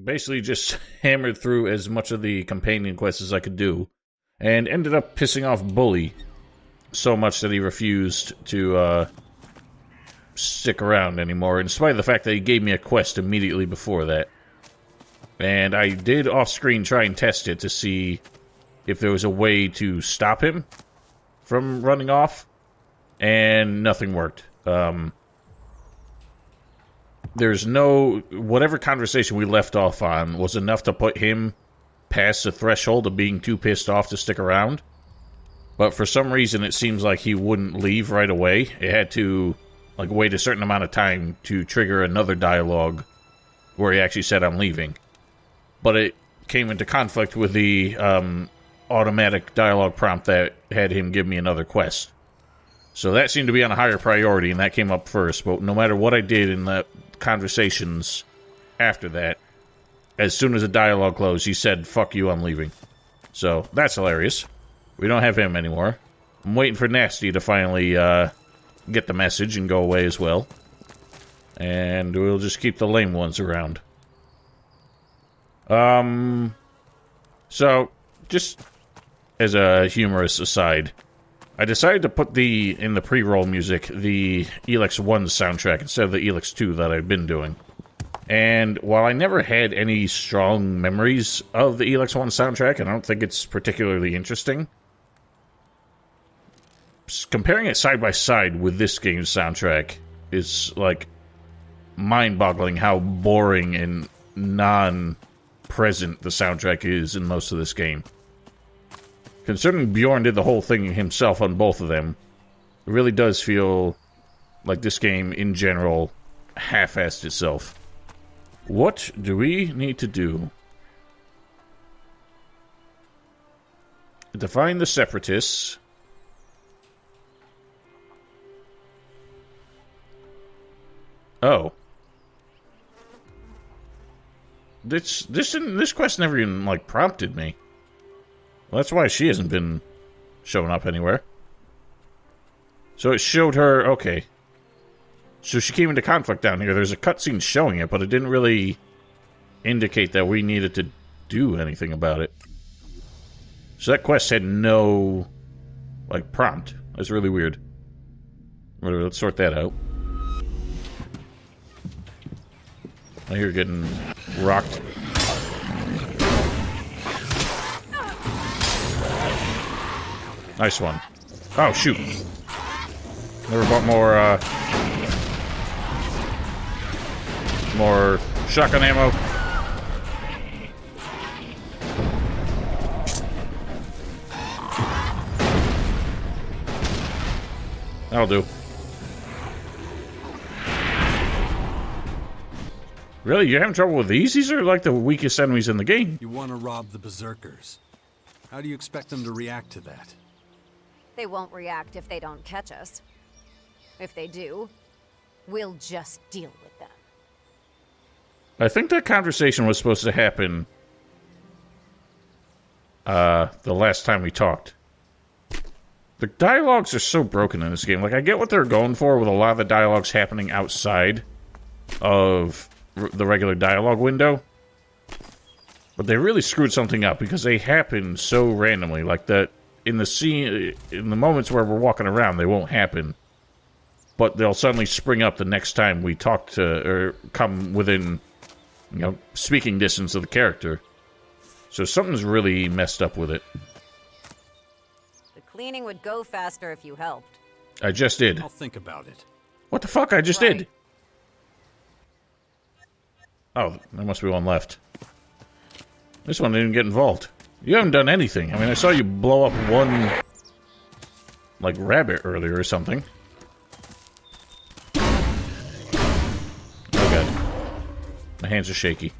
basically just hammered through as much of the companion quests as I could do, and ended up pissing off Bully so much that he refused to stick around anymore, in spite of the fact that he gave me a quest immediately before that. And I did off-screen try and test it to see if there was a way to stop him from running off, and nothing worked. There's no... Whatever conversation we left off on was enough to put him past the threshold of being too pissed off to stick around. But for some reason, it seems like he wouldn't leave right away. It had to, like, wait a certain amount of time to trigger another dialogue where he actually said, I'm leaving. But it came into conflict with the automatic dialogue prompt that had him give me another quest. So that seemed to be on a higher priority, and that came up first. But no matter what I did in the conversations after that, as soon as the dialogue closed, he said, fuck you, I'm leaving. So that's hilarious. We don't have him anymore. I'm waiting for Nasty to finally get the message and go away as well. And we'll just keep the lame ones around. So, just as a humorous aside, I decided to put in the pre-roll music, the ELEX 1 soundtrack instead of the ELEX 2 that I've been doing. And while I never had any strong memories of the ELEX 1 soundtrack, and I don't think it's particularly interesting, comparing it side by side with this game's soundtrack is, like, mind-boggling how boring and non-present the soundtrack is in most of this game. Considering Bjorn did the whole thing himself on both of them, it really does feel like this game, in general, half-assed itself. What do we need to do? Define the Separatists. Oh. This quest never even, like, prompted me. Well, that's why she hasn't been showing up anywhere. So it showed her... Okay. So she came into conflict down here. There's a cutscene showing it, but it didn't really indicate that we needed to do anything about it. So that quest had no, like, prompt. That's really weird. Whatever, let's sort that out. I hear getting rocked. Nice one. Oh, shoot. Never bought more shotgun ammo. That'll do. Really? You're having trouble with these? These are like the weakest enemies in the game. You want to rob the berserkers. How do you expect them to react to that? They won't react if they don't catch us. If they do, we'll just deal with them. I think that conversation was supposed to happen the last time we talked. The dialogues are so broken in this game. Like, I get what they're going for with a lot of the dialogues happening outside of the regular dialogue window. But they really screwed something up because they happen so randomly. Like, that in the scene, in the moments where we're walking around, they won't happen. But they'll suddenly spring up the next time we talk to, or come within, you know, speaking distance of the character. So something's really messed up with it. The cleaning would go faster if you helped. I just did. I'll think about it. What the fuck? I just Right. did. Oh, there must be one left. This one didn't get involved. You haven't done anything. I mean, I saw you blow up one, like, rabbit earlier or something. Oh god. My hands are shaky.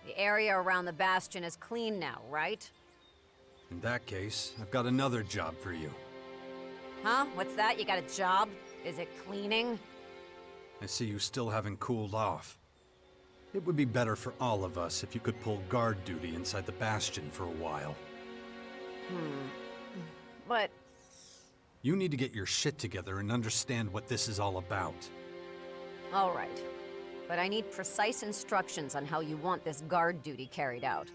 The area around the bastion is clean now, right? In that case, I've got another job for you. Huh? What's that? You got a job? Is it cleaning? I see you still haven't cooled off. It would be better for all of us if you could pull guard duty inside the bastion for a while. But You need to get your shit together and understand what this is all about. All right. But I need precise instructions on how you want this guard duty carried out.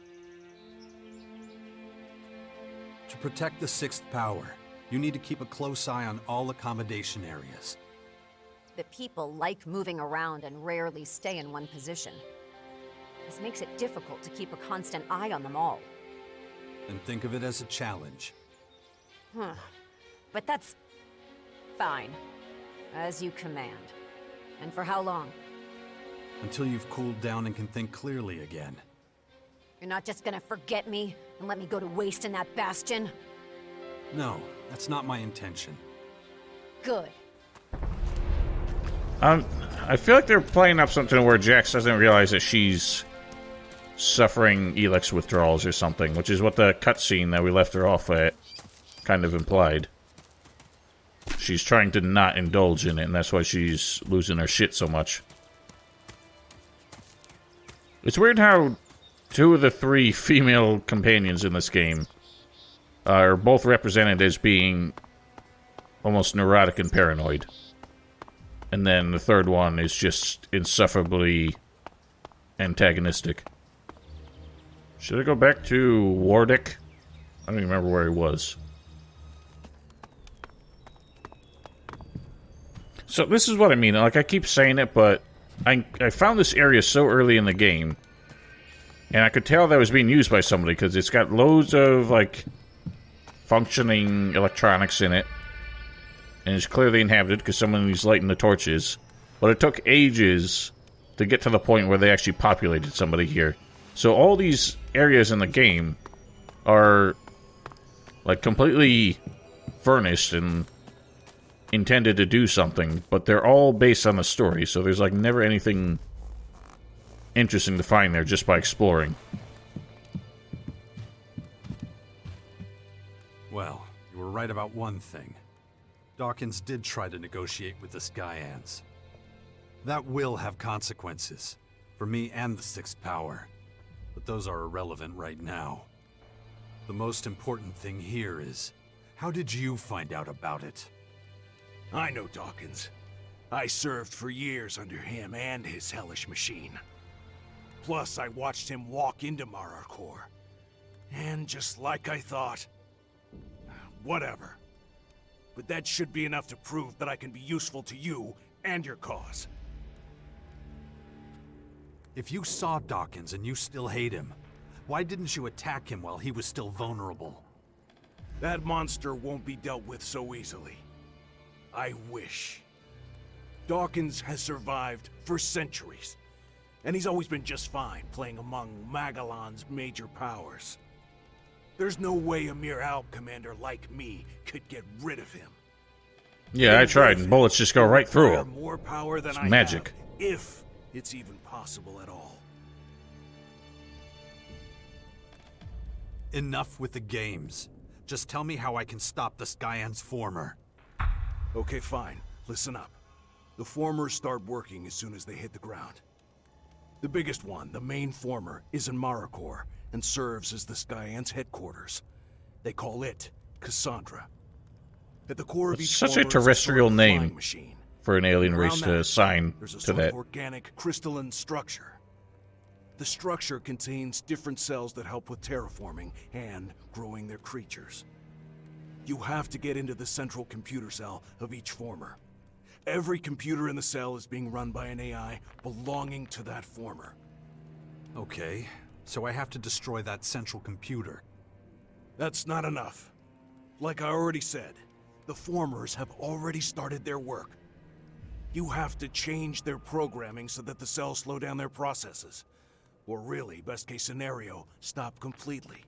To protect the Sixth Power, you need to keep a close eye on all accommodation areas. The people like moving around and rarely stay in one position. This makes it difficult to keep a constant eye on them all. And think of it as a challenge. But that's... fine. As you command. And for how long? Until you've cooled down and can think clearly again. You're not just gonna forget me and let me go to waste in that bastion? No, that's not my intention. Good. I feel like they're playing up something where Jax doesn't realize that she's suffering ELEX withdrawals or something, which is what the cutscene that we left her off at kind of implied. She's trying to not indulge in it, and that's why she's losing her shit so much. It's weird how 2 of the 3 female companions in this game are both represented as being almost neurotic and paranoid. And then the third one is just insufferably antagonistic. Should I go back to Wardick? I don't even remember where he was. So this is what I mean. Like, I keep saying it, but I found this area so early in the game, and I could tell that was being used by somebody, because it's got loads of, like, functioning electronics in it. And it's clearly inhabited because somebody's lighting the torches. But it took ages to get to the point where they actually populated somebody here. So all these areas in the game are like completely furnished and intended to do something, but they're all based on the story, so there's like never anything interesting to find there just by exploring. Well, you were right about one thing. Dawkins did try to negotiate with the Skyans. That will have consequences, for me and the Sixth Power. But those are irrelevant right now. The most important thing here is, how did you find out about it? I know Dawkins. I served for years under him and his hellish machine. Plus, I watched him walk into Mararkor. And just like I thought... whatever. But that should be enough to prove that I can be useful to you and your cause. If you saw Dawkins and you still hate him, why didn't you attack him while he was still vulnerable? That monster won't be dealt with so easily. I wish. Dawkins has survived for centuries, and he's always been just fine playing among Magalan's major powers. There's no way a mere Alp commander like me could get rid of him. Yeah, I tried, and bullets just go right through him. More power than It's I magic. have, if it's even possible at all. Enough with the games. Just tell me how I can stop the Skyan's former. Okay, fine. Listen up. The formers start working as soon as they hit the ground. The biggest one, the main former, is in Mararkor and serves as the Skyan's headquarters. They call it Cassandra. At the core of It's each such a former is a terrestrial sort of name flying machine. for an alien Around race to that, assign there's a to sort that. of organic crystalline structure. The structure contains different cells that help with terraforming and growing their creatures. You have to get into the central computer cell of each former. Every computer in the cell is being run by an AI belonging to that former. Okay, so I have to destroy that central computer. That's not enough. Like I already said, the formers have already started their work. You have to change their programming so that the cells slow down their processes. Or really, best case scenario, stop completely.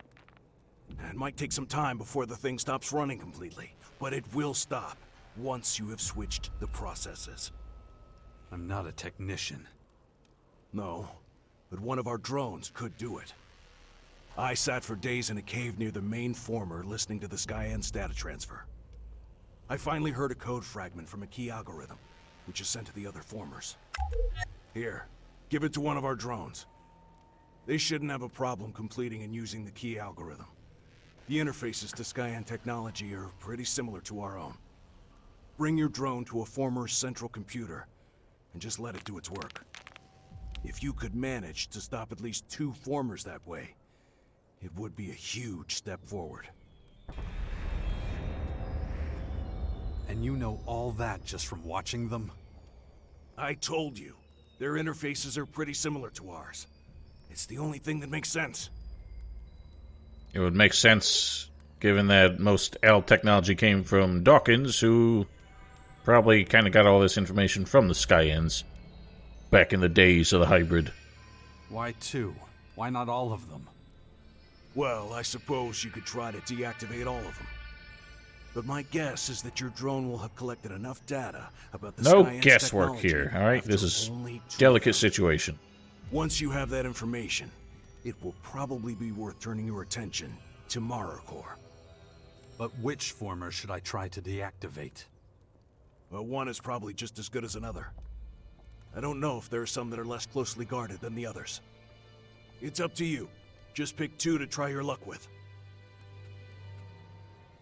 It might take some time before the thing stops running completely, but it will stop once you have switched the processes. I'm not a technician. No, but one of our drones could do it. I sat for days in a cave near the main former listening to the Skyan's data transfer. I finally heard a code fragment from a key algorithm, which is sent to the other formers. Here, give it to one of our drones. They shouldn't have a problem completing and using the key algorithm. The interfaces to Skyan technology are pretty similar to our own. Bring your drone to a former central computer, and just let it do its work. If you could manage to stop at least 2 formers that way, it would be a huge step forward. And you know all that just from watching them? I told you, their interfaces are pretty similar to ours. It's the only thing that makes sense. It would make sense, given that most ALB technology came from Dawkins, who probably kind of got all this information from the Skyends back in the days of the hybrid. Why 2? Why not all of them? Well, I suppose you could try to deactivate all of them. But my guess is that your drone will have collected enough data about the No Skyend's guesswork technology here, all right? after This is only 2 delicate of them. situation. Once you have that information, it will probably be worth turning your attention to MaraCore. But which former should I try to deactivate? Well, one is probably just as good as another. I don't know if there are some that are less closely guarded than the others. It's up to you. Just pick 2 to try your luck with.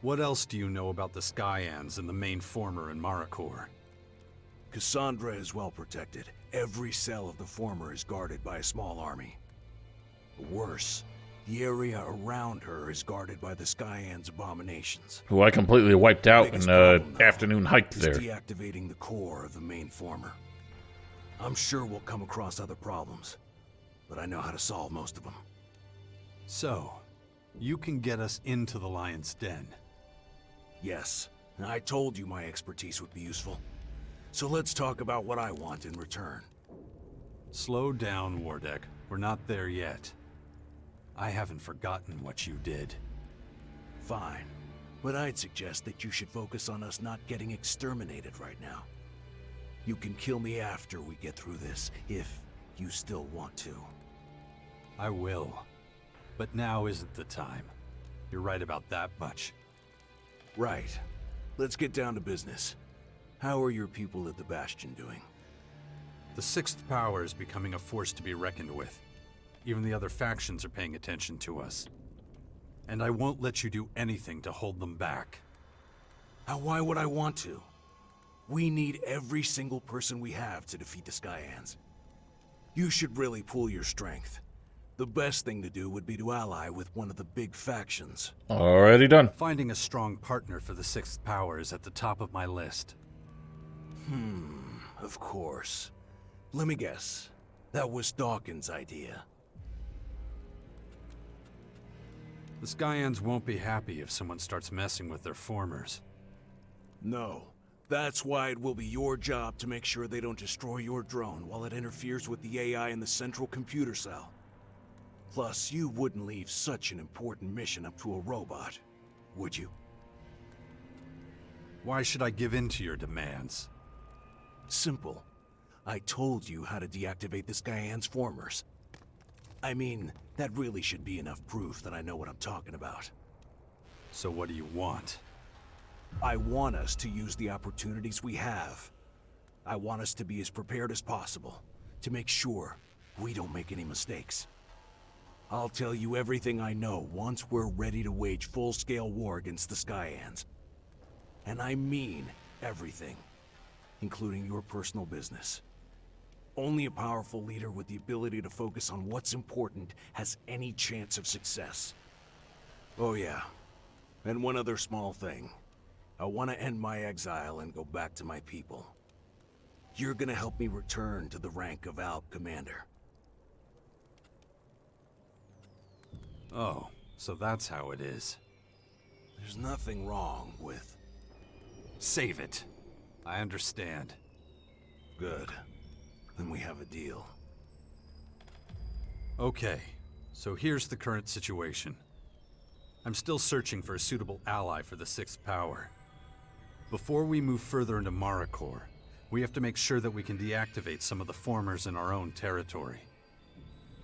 What else do you know about the Skyends and the main former in MaraCore? Cassandra is well protected. Every cell of the former is guarded by a small army. Worse, the area around her is guarded by the Skyend's abominations. Who I completely wiped out in Biggest an problem, though, afternoon hike is there. deactivating the core of the main former. I'm sure we'll come across other problems, but I know how to solve most of them. So, you can get us into the Lion's Den. Yes, and I told you my expertise would be useful. So let's talk about what I want in return. Slow down, Wardek. We're not there yet. I haven't forgotten what you did. Fine, but I'd suggest that you should focus on us not getting exterminated right now. You can kill me after we get through this, if you still want to. I will. But now isn't the time. You're right about that much. Right. Let's get down to business. How are your people at the Bastion doing? The Sixth Power is becoming a force to be reckoned with. Even the other factions are paying attention to us. And I won't let you do anything to hold them back. Now, why would I want to? We need every single person we have to defeat the Skyends. You should really pool your strength. The best thing to do would be to ally with one of the big factions. Already done. Finding a strong partner for the Sixth Power is at the top of my list. Of course. Let me guess. That was Dawkins' idea. The Skyends won't be happy if someone starts messing with their formers. No. That's why it will be your job to make sure they don't destroy your drone while it interferes with the AI in the central computer cell. Plus, you wouldn't leave such an important mission up to a robot, would you? Why should I give in to your demands? Simple. I told you how to deactivate this Skyend's formers. I mean, that really should be enough proof that I know what I'm talking about. So what do you want? I want us to use the opportunities we have. I want us to be as prepared as possible, to make sure we don't make any mistakes. I'll tell you everything I know once we're ready to wage full-scale war against the Skyends. And I mean everything, including your personal business. Only a powerful leader with the ability to focus on what's important has any chance of success. Oh yeah, and one other small thing. I want to end my exile and go back to my people. You're gonna help me return to the rank of ALB Commander. Oh, so that's how it is. There's nothing wrong with... Save it. I understand. Good. Then we have a deal. Okay, so here's the current situation. I'm still searching for a suitable ally for the Sixth Power. Before we move further into MaraCore, we have to make sure that we can deactivate some of the formers in our own territory.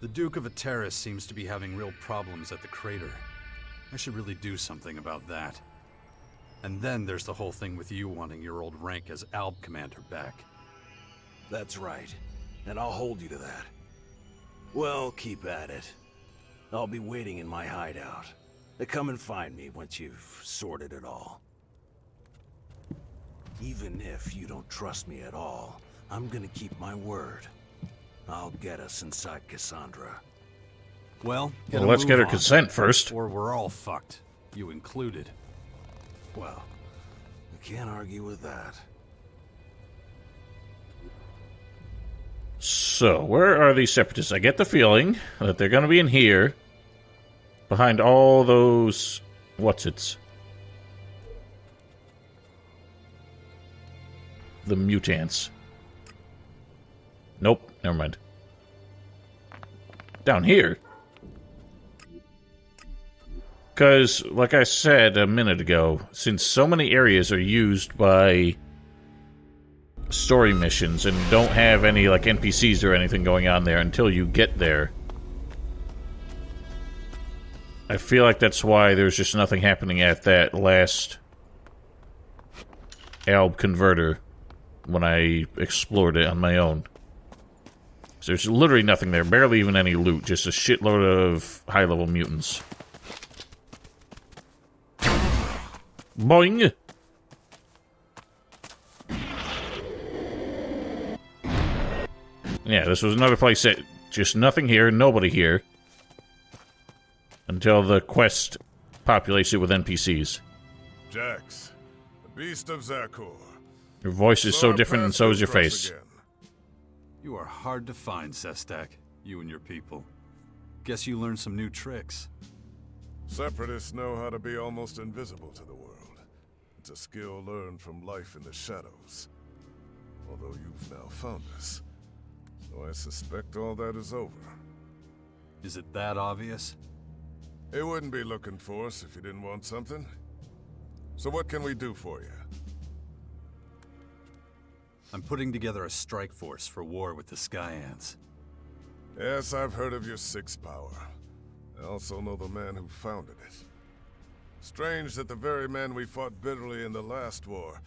The Duke of Ateris seems to be having real problems at the crater. I should really do something about that. And then there's the whole thing with you wanting your old rank as ALB Commander back. That's right. And I'll hold you to that. Well, keep at it. I'll be waiting in my hideout. Come and find me once you've sorted it all. Even if you don't trust me at all, I'm gonna keep my word. I'll get us inside Cassandra. Well, Let's get her consent first. or we're all fucked. You included. Well, I can't argue with that. So, where are these separatists? I get the feeling that they're going to be in here, behind all those what's-its. The mutants. Nope, never mind. Down here? Because, like I said a minute ago, since so many areas are used by story missions and don't have any, like, NPCs or anything going on there until you get there, I feel like that's why there's just nothing happening at that last alb converter when I explored it on my own. So there's literally nothing there, barely even any loot, just a shitload of high-level mutants. Boing! Yeah, this was another place that just nothing here, nobody here. Until the quest populates it with NPCs. Jax, the beast of Zakor. Your voice is so different and so is your face. You are hard to find, Sestak. You and your people. Guess you learned some new tricks. Separatists know how to be almost invisible to the world. It's a skill learned from life in the shadows. Although you've now found us. So I suspect all that is over. Is it that obvious? It wouldn't be looking for us if you didn't want something. So what can we do for you? I'm putting together a strike force for war with the Sky Ants. Yes, I've heard of your sixth power. I also know the man who founded it. Strange that the very man we fought bitterly in the last war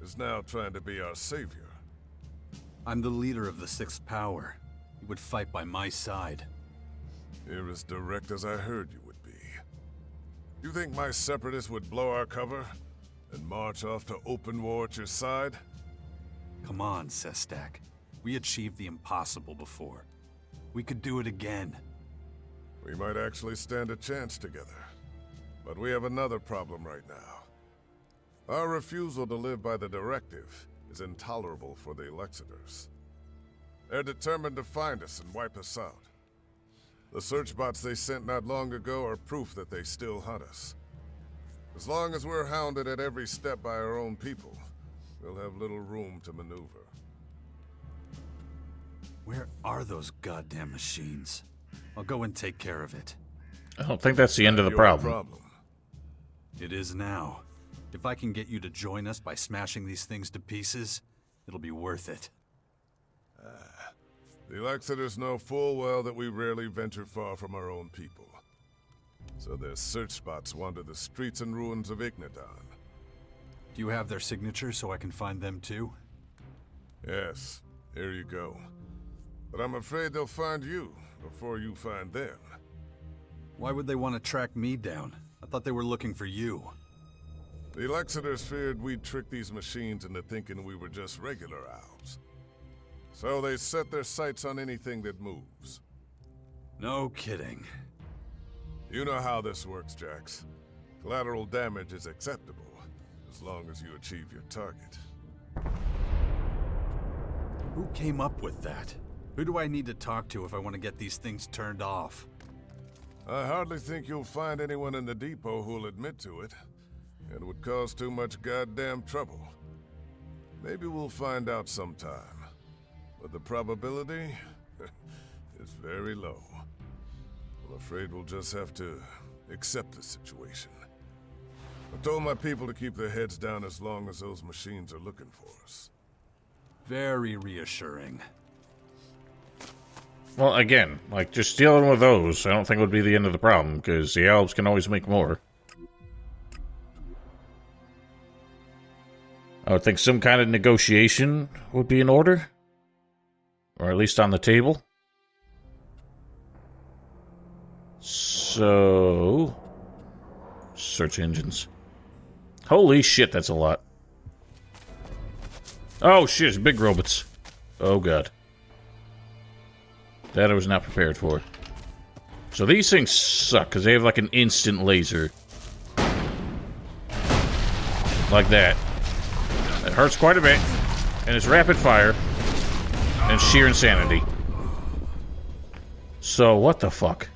is now trying to be our savior. I'm the leader of the sixth power. You would fight by my side. You're as direct as I heard you would be. You think my separatists would blow our cover and march off to open war at your side? Come on, Sestak. We achieved the impossible before. We could do it again. We might actually stand a chance together. But we have another problem right now. Our refusal to live by the directive is intolerable for the Elexitors. They're determined to find us and wipe us out. The search bots they sent not long ago are proof that they still hunt us. As long as we're hounded at every step by our own people, we'll have little room to maneuver. Where are those goddamn machines? I'll go and take care of it. I don't think that's the end of the Your problem. It is now. If I can get you to join us by smashing these things to pieces, it'll be worth it. The Elexitors know full well that we rarely venture far from our own people. So their search spots wander the streets and ruins of Ignadon. Do you have their signature so I can find them too? Yes, here you go. But I'm afraid they'll find you before you find them. Why would they want to track me down? I thought they were looking for you. The Elexitors feared we'd trick these machines into thinking we were just regular owls. So they set their sights on anything that moves. No kidding. You know how this works, Jax. Collateral damage is acceptable, as long as you achieve your target. Who came up with that? Who do I need to talk to if I want to get these things turned off? I hardly think you'll find anyone in the depot who'll admit to it. It would cause too much goddamn trouble. Maybe we'll find out sometime. But the probability is very low. I'm afraid we'll just have to accept the situation. I told my people to keep their heads down as long as those machines are looking for us. Very reassuring. Well, again, like, just dealing with those, I don't think would be the end of the problem, because the elves can always make more. I would think some kind of negotiation would be in order. Or at least on the table. So... search engines. Holy shit, that's a lot. Oh shit, it's big robots. Oh god. That I was not prepared for. So these things suck, because they have like an instant laser. Like that. It hurts quite a bit. And it's rapid fire. And sheer insanity. So, what the fuck?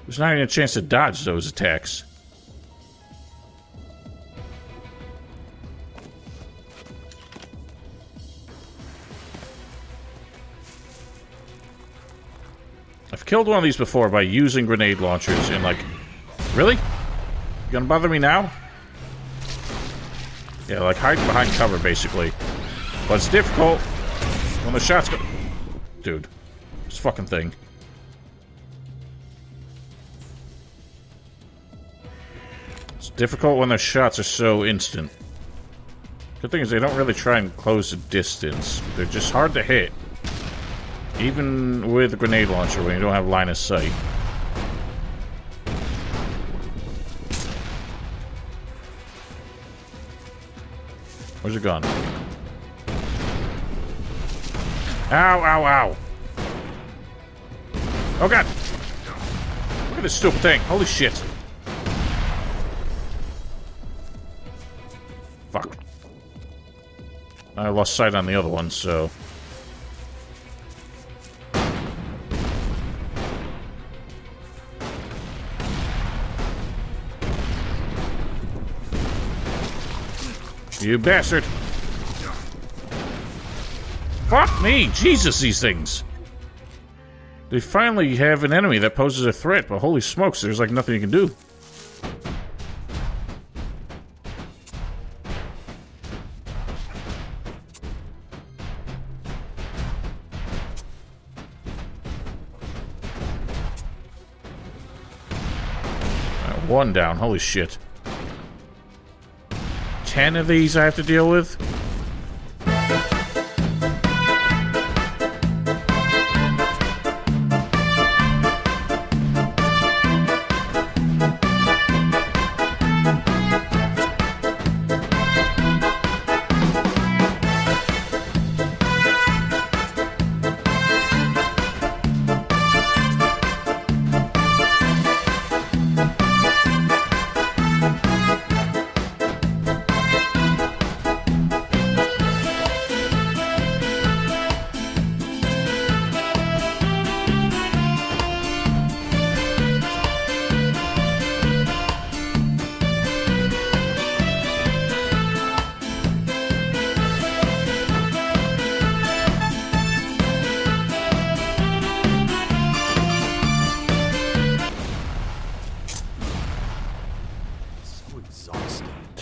There's not even a chance to dodge those attacks. I've killed one of these before by using grenade launchers and like... Really? You gonna bother me now? Yeah, like hide behind cover, basically. But it's difficult when the shots go... Dude. This fucking thing. It's difficult when the shots are so instant. Good thing is they don't really try and close the distance. They're just hard to hit. Even with a grenade launcher when you don't have line of sight. Where's it gone? Ow, ow, ow. Oh god. Look at this stupid thing. Holy shit. Fuck. I lost sight on the other one, so... You bastard! Fuck me! Jesus, these things! They finally have an enemy that poses a threat, but holy smokes, there's like nothing you can do. One down, holy shit. 10 of these I have to deal with?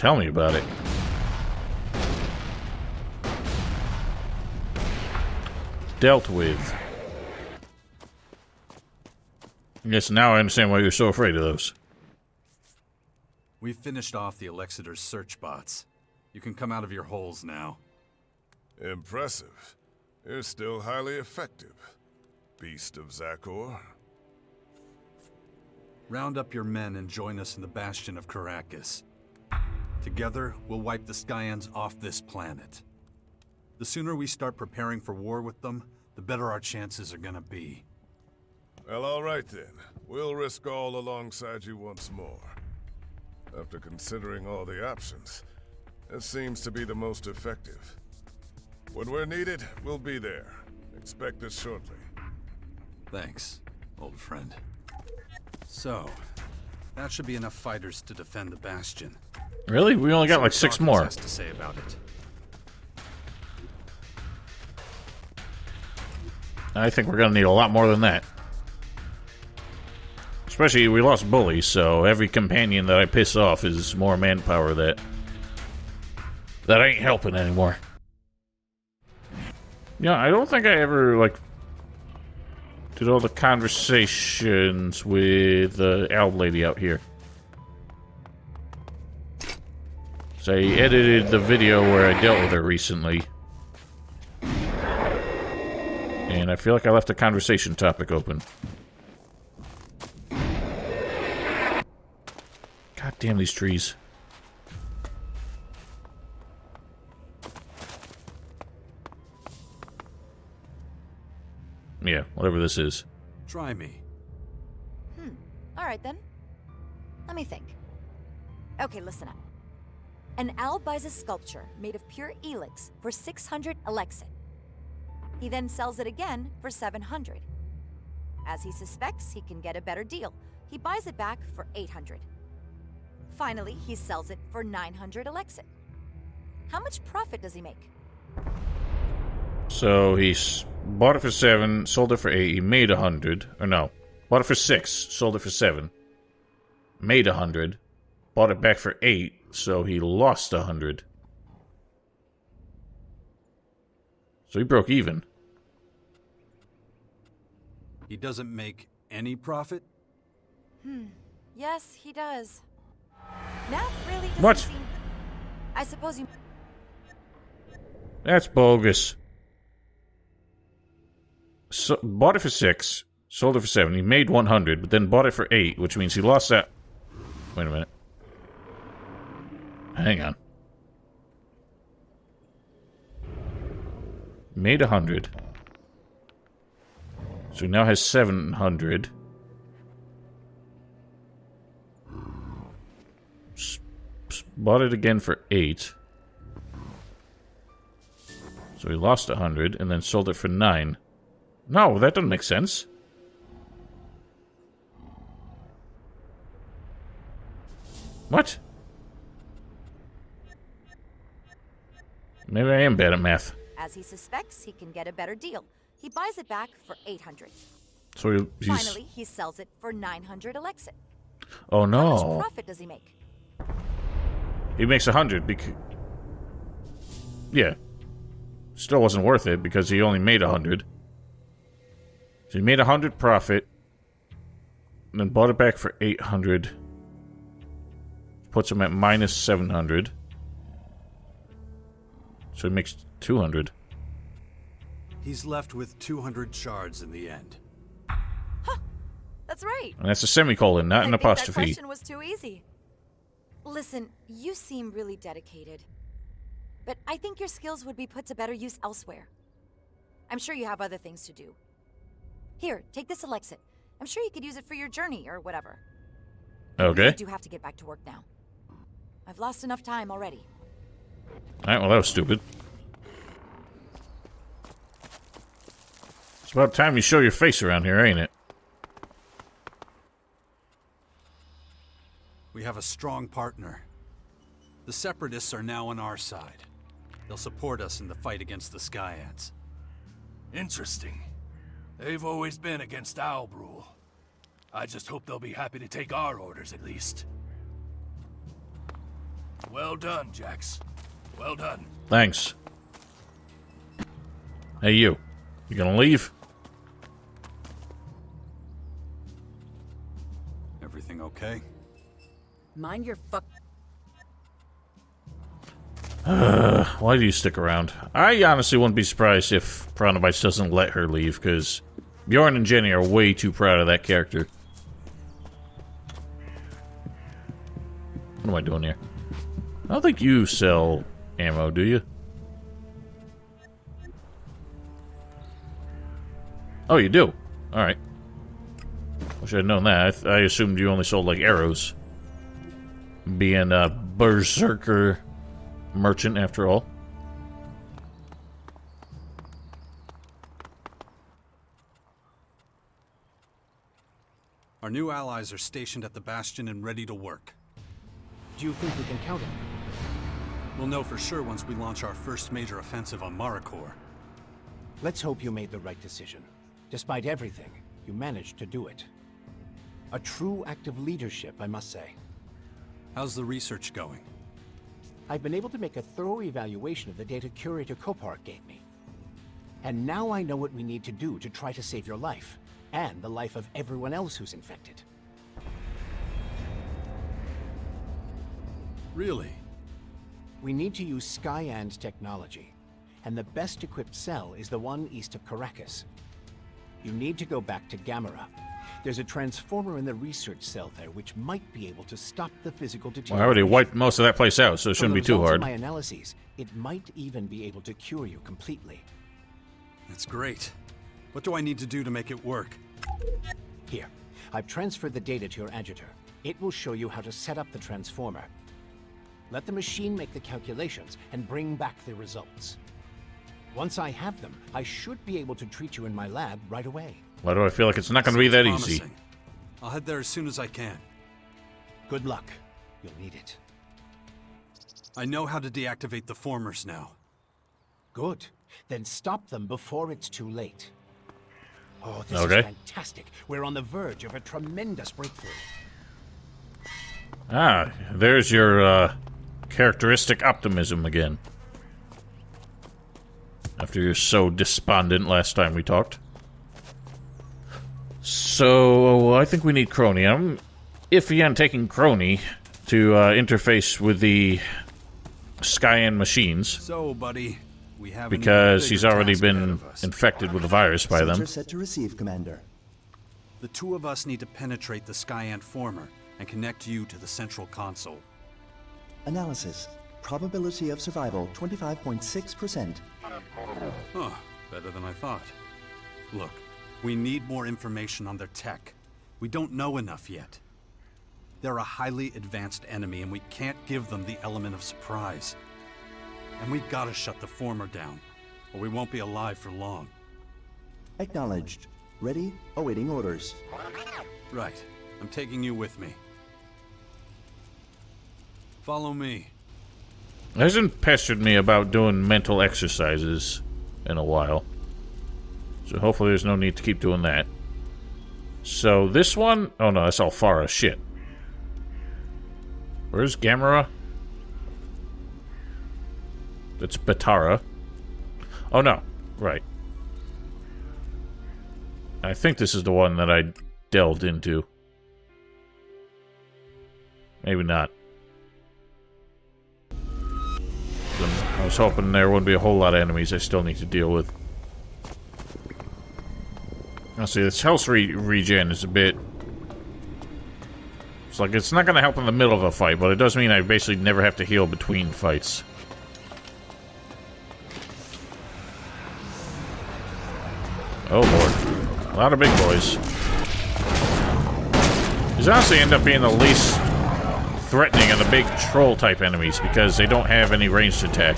Tell me about it. Dealt with. I guess now I understand why you're so afraid of those. We've finished off the Elexiter's search bots. You can come out of your holes now. Impressive. You're still highly effective, Beast of Zakor. Round up your men and join us in the Bastion of Caracas. Together, we'll wipe the Skyans off this planet. The sooner we start preparing for war with them, the better our chances are gonna be. Well, all right then. We'll risk all alongside you once more. After considering all the options, it seems to be the most effective. When we're needed, we'll be there. Expect us shortly. Thanks, old friend. So, that should be enough fighters to defend the Bastion. Really? We only got like 6 more. Has to say about it. I think we're gonna need a lot more than that. Especially, we lost Bully, so every companion that I piss off is more manpower that ain't helping anymore. Yeah, I don't think I ever, like, did all the conversations with the owl lady out here. So I edited the video where I dealt with her recently. And I feel like I left a conversation topic open. God damn these trees. Whatever this is. Try me. Alright then. Let me think. Okay, listen up. An owl buys a sculpture made of pure ELEX for 600 elexit. He then sells it again for 700. As he suspects he can get a better deal, he buys it back for 800. Finally, he sells it for 900 elexit. How much profit does he make? So he bought it for 7, sold it for 8, he made 100. Or no, bought it for 6, sold it for 7, made 100, bought it back for 8, so he lost 100. So he broke even. He doesn't make any profit? Yes, he does. Math really doesn't What? seem... I suppose you... That's bogus. So, bought it for 6, sold it for 7, he made 100, but then bought it for 8, which means he lost that... Wait a minute. Hang on. Made 100. So he now has 700. Bought it again for 8. So he lost 100 and then sold it for 9. No, that doesn't make sense. What? Maybe I am bad at math. As he suspects he can get a better deal, he buys it back for 800. So he's... Finally, he sells it for 900 elexit. Oh How no. much profit does he make? He makes 100 because... Yeah. Still wasn't worth it because he only made 100. So he made 100 profit. And then bought it back for 800. Puts him at minus 700. So he makes 200. He's left with 200 shards in the end. That's right. And that's a semicolon, not an I think apostrophe. that question was too easy. Listen, you seem really dedicated. But I think your skills would be put to better use elsewhere. I'm sure you have other things to do. Here, take this Alexit. I'm sure you could use it for your journey or whatever. Okay. I do have to get back to work now. I've lost enough time already. Alright, well that was stupid. It's about time you show your face around here, ain't it? We have a strong partner. The Separatists are now on our side. They'll support us in the fight against the Sky Ants. Interesting. They've always been against Owl Rule. I just hope they'll be happy to take our orders at least. Well done, Jax. Well done. Thanks. Hey you. You gonna leave? Everything okay? Mind your fuck... Why do you stick around? I honestly wouldn't be surprised if Pronobites doesn't let her leave, because Bjorn and Jenny are way too proud of that character. What am I doing here? I don't think you sell ammo, do you? Oh, you do? Alright. Wish I'd known that. I assumed you only sold, like, arrows. Being a berserker merchant, after all. Our new allies are stationed at the Bastion and ready to work. Do you think we can count on them? We'll know for sure once we launch our first major offensive on Marikor. Let's hope you made the right decision. Despite everything, you managed to do it. A true act of leadership, I must say. How's the research going? I've been able to make a thorough evaluation of the data Curator Kopar gave me. And now I know what we need to do to try to save your life, and the life of everyone else who's infected. Really? We need to use Skyand's technology, and the best equipped cell is the one east of Caracas. You need to go back to Gamera. There's a transformer in the research cell there which might be able to stop the physical deterioration. Well, I already wiped most of that place out, so it shouldn't be too hard. From my analyses, it might even be able to cure you completely. That's great. What do I need to do to make it work? Here, I've transferred the data to your agitator. It will show you how to set up the transformer. Let the machine make the calculations and bring back the results. Once I have them, I should be able to treat you in my lab right away. Why do I feel like it's not going to be that easy? Promising. I'll head there as soon as I can. Good luck. You'll need it. I know how to deactivate the formers now. Good. Then stop them before it's too late. Oh, this Okay. is fantastic. We're on the verge of a tremendous breakthrough. Ah, there's your characteristic optimism again. After you're so despondent last time we talked. So, I think we need Crony. I'm iffy on taking Crony to interface with the Skyan machines. So, buddy, we have Because he's already been infected with the virus by them. Sensor set to receive, Commander. The two of us need to penetrate the Skyan former and connect you to the central console. Analysis. Probability of survival 25.6%. Huh, better than I thought. Look, we need more information on their tech. We don't know enough yet. They're a highly advanced enemy, and we can't give them the element of surprise. And we gotta shut the former down, or we won't be alive for long. Acknowledged. Ready? Awaiting orders. Right, I'm taking you with me. Follow me. Hasn't pestered me about doing mental exercises in a while. So hopefully there's no need to keep doing that. So this one... Oh no, that's Alfara. Shit. Where's Gamera? That's Batara. Oh no. Right. I think this is the one that I delved into. Maybe not. I was hoping there wouldn't be a whole lot of enemies I still need to deal with. Now see, this health regen is a bit... It's like, it's not going to help in the middle of a fight, but it does mean I basically never have to heal between fights. Oh lord. A lot of big boys. These honestly end up being the least threatening of the big troll-type enemies, because they don't have any ranged attack.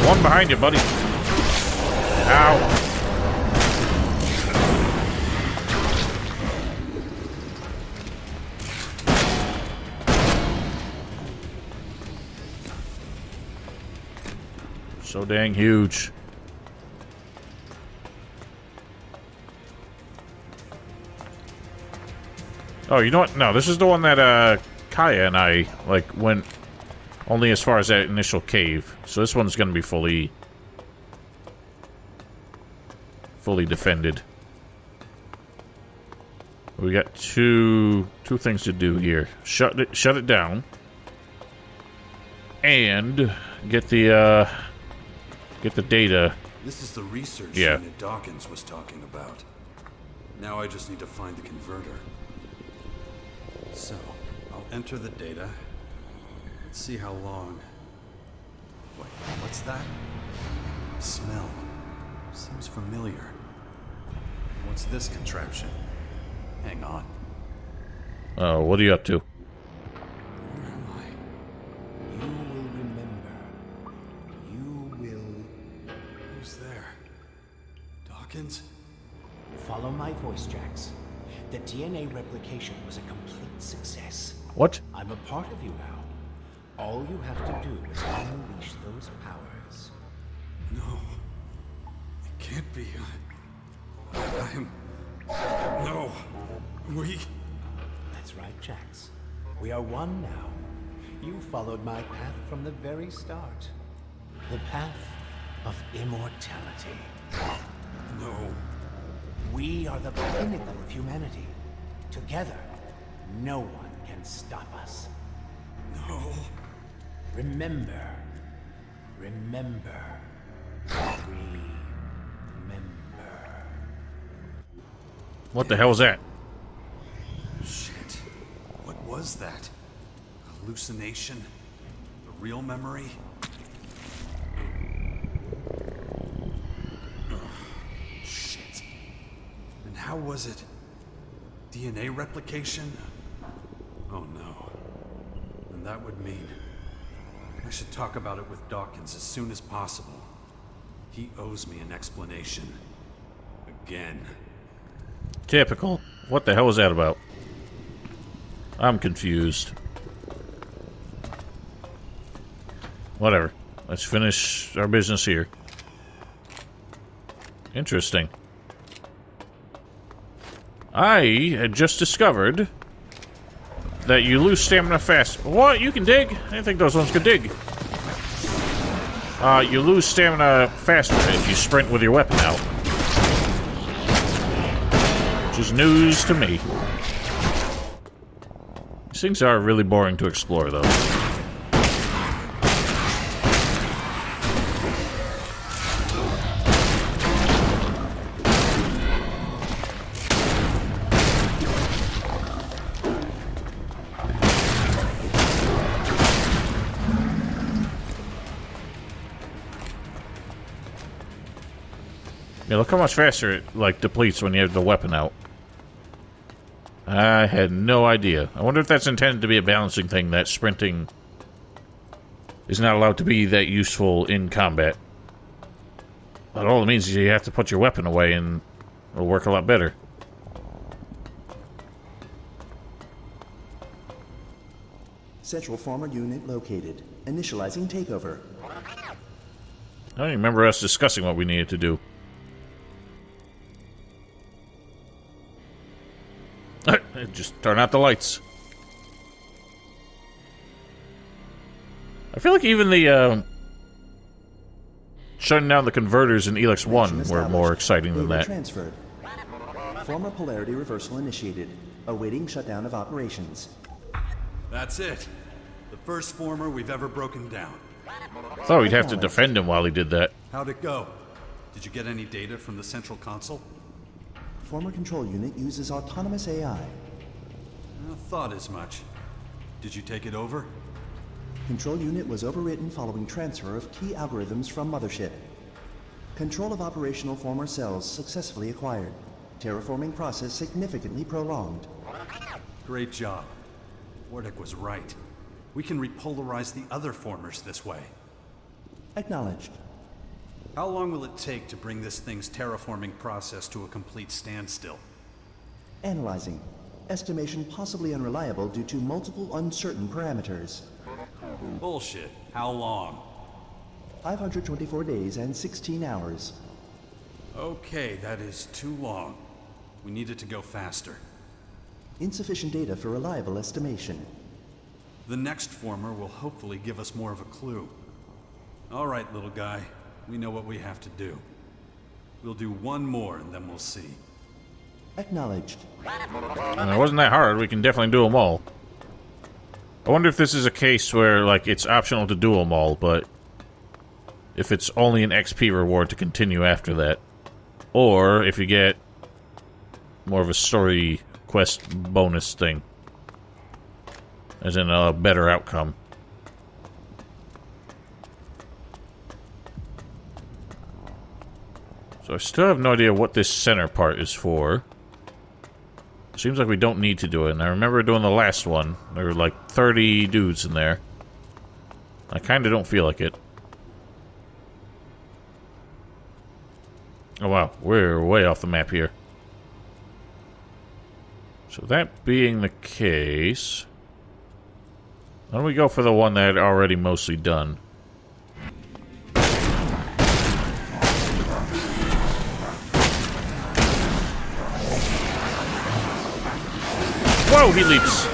One behind you, buddy. Ow. So dang huge. Oh, you know what? No, this is the one that Kaya and I like went only as far as that initial cave. So this one's going to be fully defended. We got two things to do here. Shut it down, and get the data. This is the research Yeah. unit Dawkins was talking about. Now I just need to find the converter. So, I'll enter the data. Let's see how long. Wait, what's that? Smell. Seems familiar. What's this contraption? Hang on. Oh, what are you up to? Where am I? You will remember. You will... Who's there? Dawkins? Follow my voice, Jax. The DNA replication was a complete success. What? I'm a part of you now. All you have to do is unleash those powers. No. It can't be. I'm... No. We... That's right, Jax. We are one now. You followed my path from the very start. The path of immortality. No. We are the pinnacle of humanity. Together, no one can stop us. No. Remember. Remember. Remember. What the hell is that? Shit. What was that? Hallucination? The real memory? Shit. And how was it? DNA replication? Oh no. And that would mean I should talk about it with Dawkins as soon as possible. He owes me an explanation. Again. Typical. What the hell was that about? I'm confused. Whatever. Let's finish our business here. Interesting. I had just discovered that you lose stamina fast. What? You can dig? I didn't think those ones could dig. You lose stamina faster if you sprint with your weapon out. Which is news to me. These things are really boring to explore, though. Yeah, look how much faster it, like, depletes when you have the weapon out. I had no idea. I wonder if that's intended to be a balancing thing, that sprinting is not allowed to be that useful in combat. But all it means is you have to put your weapon away and it'll work a lot better. Central former unit located. Initializing takeover. I don't even remember us discussing what we needed to do. Just turn out the lights. I feel like even the shutting down the converters in ELEX 1 were more exciting than that. Transferred. Former polarity reversal initiated. Awaiting shutdown of operations. That's it. The first former we've ever broken down. Thought we'd have to defend him while he did that. How'd it go? Did you get any data from the central console? Former control unit uses autonomous AI. I thought as much. Did you take it over? Control unit was overwritten following transfer of key algorithms from mothership. Control of operational former cells successfully acquired. Terraforming process significantly prolonged. Great job. Wardick was right. We can repolarize the other formers this way. Acknowledged. How long will it take to bring this thing's terraforming process to a complete standstill? Analyzing. Estimation possibly unreliable due to multiple uncertain parameters. Bullshit. How long? 524 days and 16 hours. Okay, that is too long. We need it to go faster. Insufficient data for reliable estimation. The next former will hopefully give us more of a clue. All right, little guy. We know what we have to do. We'll do one more and then we'll see. Acknowledged. It wasn't that hard. We can definitely do them all. I wonder if this is a case where, like, it's optional to do them all, but if it's only an XP reward to continue after that. Or if you get more of a story quest bonus thing. As in a better outcome. So I still have no idea what this center part is for. Seems like we don't need to do it, and I remember doing the last one. There were like 30 dudes in there. I kinda don't feel like it. Oh wow, we're way off the map here. So that being the case... why don't we go for the one that I'd already mostly done? Whoa, he leaps.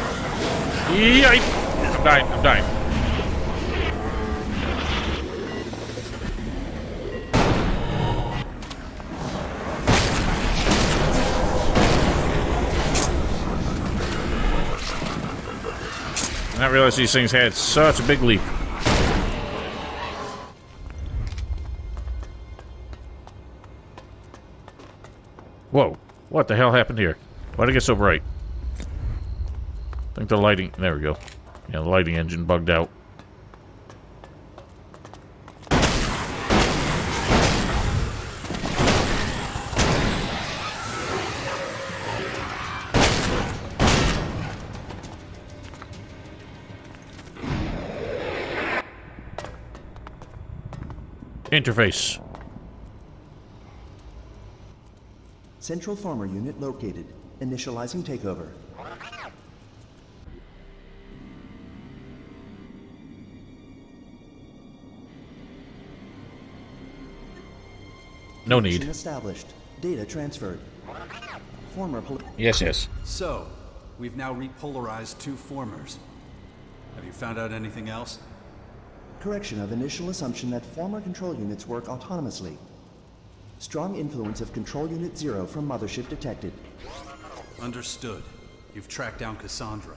Yikes. I'm dying, I'm dying. I didn't realize these things had such a big leap. Whoa, what the hell happened here? Why'd it get so bright? I think the lighting... there we go. Yeah, the lighting engine bugged out. Interface. Central former unit located. Initializing takeover. No Connection need. established. Data transferred. Former Yes, yes. So, we've now repolarized two formers. Have you found out anything else? correction of initial assumption that former control units work autonomously. Strong influence of Control Unit 0 from Mothership detected. Understood. You've tracked down Cassandra.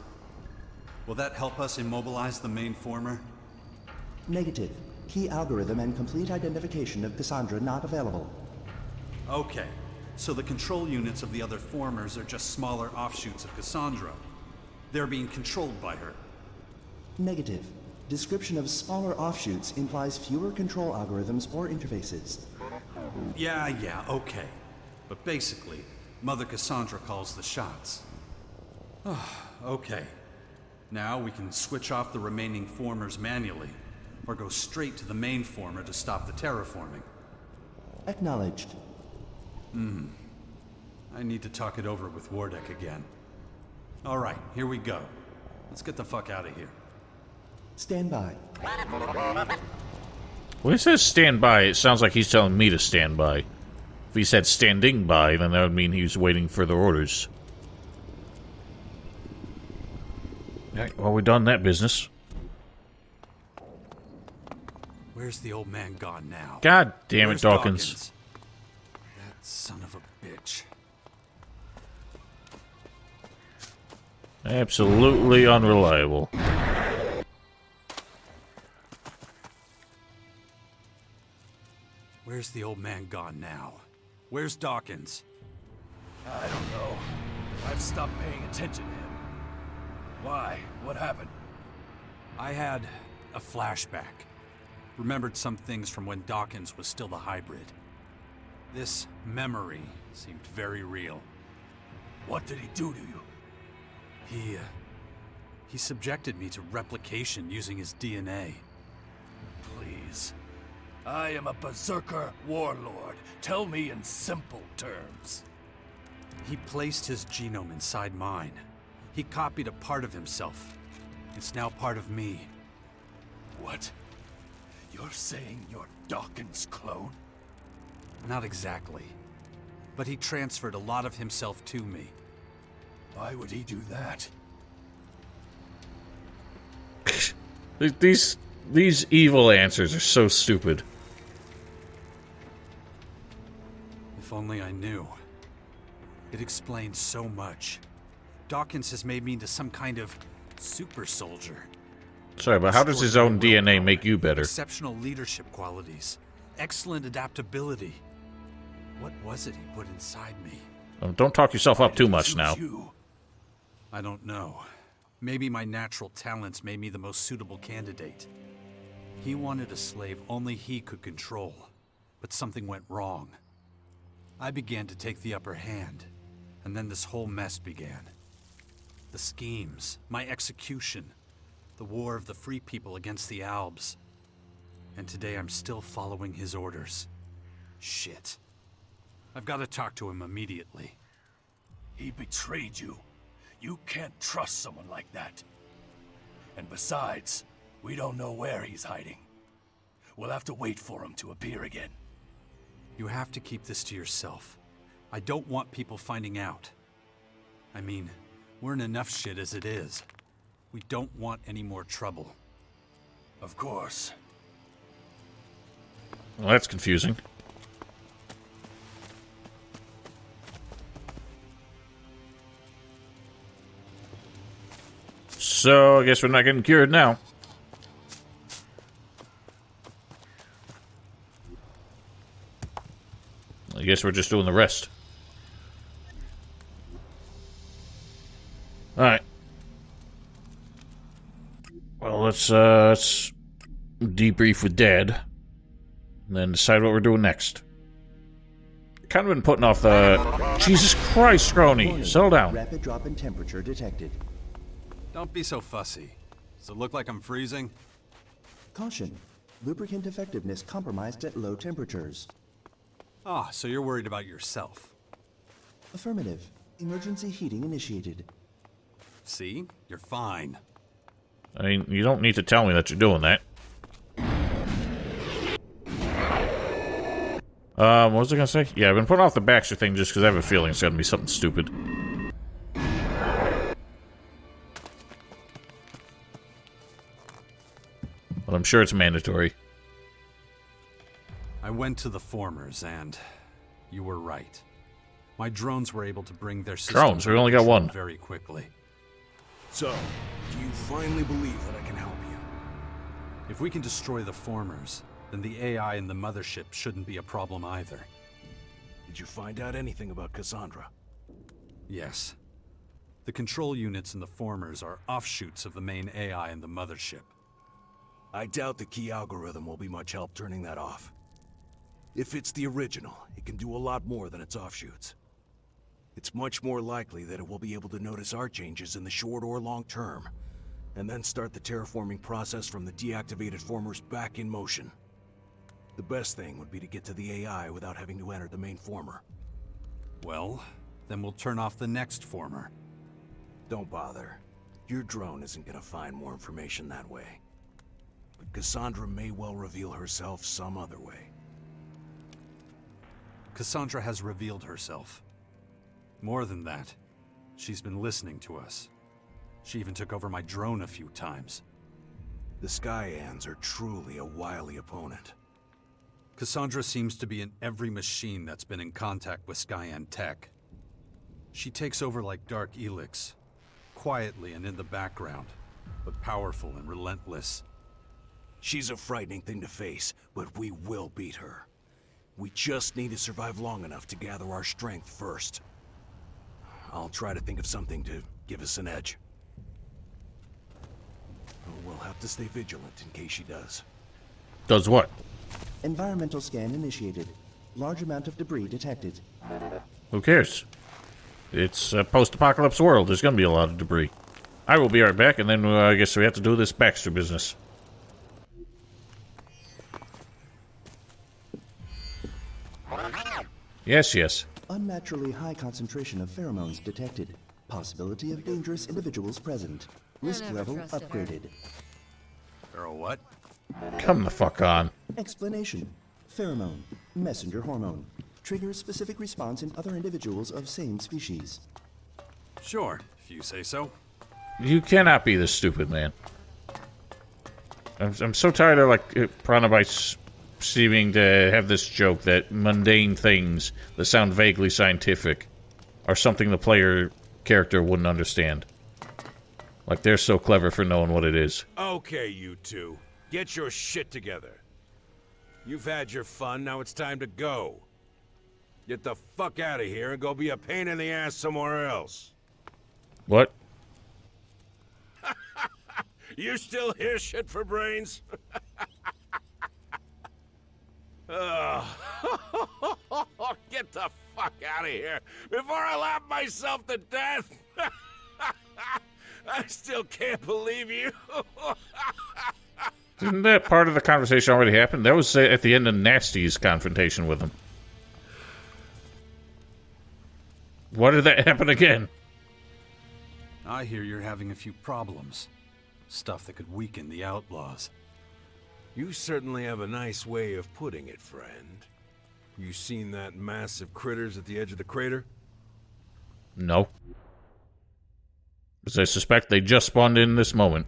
Will that help us immobilize the main former? Negative. Key algorithm and complete identification of Cassandra not available. Okay. So the control units of the other formers are just smaller offshoots of Cassandra. They're being controlled by her. Negative. Description of smaller offshoots implies fewer control algorithms or interfaces. Yeah, okay. But basically, Mother Cassandra calls the shots. Okay. Now we can switch off the remaining formers manually, or go straight to the main former to stop the terraforming. Acknowledged. I need to talk it over with Wardek again. Alright, here we go. Let's get the fuck out of here. Stand by. When he says stand by, it sounds like he's telling me to stand by. If he said standing by, then that would mean he was waiting for the orders. Alright, well, we've done that business. Where's the old man gone now? God damn it, Where's Dawkins. That son of a bitch. Absolutely unreliable. Where's the old man gone now? Where's Dawkins? I don't know. I've stopped paying attention to him. Why? What happened? I had a flashback. Remembered some things from when Dawkins was still the hybrid. This memory seemed very real. What did he do to you? He subjected me to replication using his DNA. Please. I am a berserker warlord. Tell me in simple terms. He placed his genome inside mine. He copied a part of himself. It's now part of me. What? You're saying you're Dawkins' clone? Not exactly. But he transferred a lot of himself to me. Why would he do that? These evil answers are so stupid. If only I knew. It explains so much. Dawkins has made me into some kind of super soldier. Sorry, but how does his own DNA make you better? Exceptional leadership qualities. Excellent adaptability. What was it he put inside me? Don't talk yourself up too much Choose now. you. I don't know. Maybe my natural talents made me the most suitable candidate. He wanted a slave only he could control, but something went wrong. I began to take the upper hand, and then this whole mess began. The schemes, my execution, the war of the free people against the Albs. And today I'm still following his orders. Shit. I've got to talk to him immediately. He betrayed you. You can't trust someone like that. And besides, we don't know where he's hiding. We'll have to wait for him to appear again. You have to keep this to yourself. I don't want people finding out. I mean, we're in enough shit as it is. We don't want any more trouble. Of course. Well, that's confusing. So, I guess we're not getting cured now. I guess we're just doing the rest. Alright. Well, let's debrief with Dad. And then decide what we're doing next. Kind of been putting off the... Jesus Christ, Scrony! Warning. Settle down. Rapid drop in temperature detected. Don't be so fussy. Does it look like I'm freezing? Caution. Lubricant effectiveness compromised at low temperatures. Ah, so you're worried about yourself. Affirmative. Emergency heating initiated. See? You're fine. I mean, you don't need to tell me that you're doing that. What was I gonna say? Yeah, I've been putting off the Baxter thing just because I have a feeling it's gonna be something stupid. But I'm sure it's mandatory. I went to the formers, and you were right. My drones were able to bring their systems Drones? We only got one. very quickly. So, do you finally believe that I can help you? If we can destroy the formers, then the AI in the mothership shouldn't be a problem either. Did you find out anything about Cassandra? Yes. The control units in the formers are offshoots of the main AI in the mothership. I doubt the key algorithm will be much help turning that off. If it's the original, it can do a lot more than its offshoots. It's much more likely that it will be able to notice our changes in the short or long term, and then start the terraforming process from the deactivated formers back in motion. The best thing would be to get to the AI without having to enter the main former. Well, then we'll turn off the next former. Don't bother. Your drone isn't gonna find more information that way. But Cassandra may well reveal herself some other way. Cassandra has revealed herself. More than that, she's been listening to us. She even took over my drone a few times. The Skyans are truly a wily opponent. Cassandra seems to be in every machine that's been in contact with Skyan tech. She takes over like Dark ELEX, quietly and in the background, but powerful and relentless. She's a frightening thing to face, but we will beat her. We just need to survive long enough to gather our strength first. I'll try to think of something to give us an edge. We'll have to stay vigilant in case she does. Does what? Environmental scan initiated. Large amount of debris detected. Who cares? It's a post-apocalypse world. There's gonna be a lot of debris. I will be right back, and then I guess we have to do this Baxter business. Yes. Unnaturally high concentration of pheromones detected. Possibility of dangerous individuals present. Risk level upgraded. Or what? Come the fuck on. Explanation. Pheromone. Messenger hormone. Triggers specific response in other individuals of same species. Sure, if you say so. You cannot be this stupid, man. I'm so tired of, like, Pranabites seeming to have this joke that mundane things that sound vaguely scientific are something the player character wouldn't understand. Like, they're so clever for knowing what it is. Okay, you two. Get your shit together. You've had your fun, now it's time to go. Get the fuck out of here and go be a pain in the ass somewhere else. What? You still hear shit for brains? Get the fuck out of here before I laugh myself to death. I still can't believe you. Didn't that part of the conversation already happen? That was at the end of Nasty's confrontation with him. Why did that happen again? I hear you're having a few problems. Stuff that could weaken the outlaws. You certainly have a nice way of putting it, friend. You seen that massive critters at the edge of the crater? No. Because I suspect they just spawned in this moment.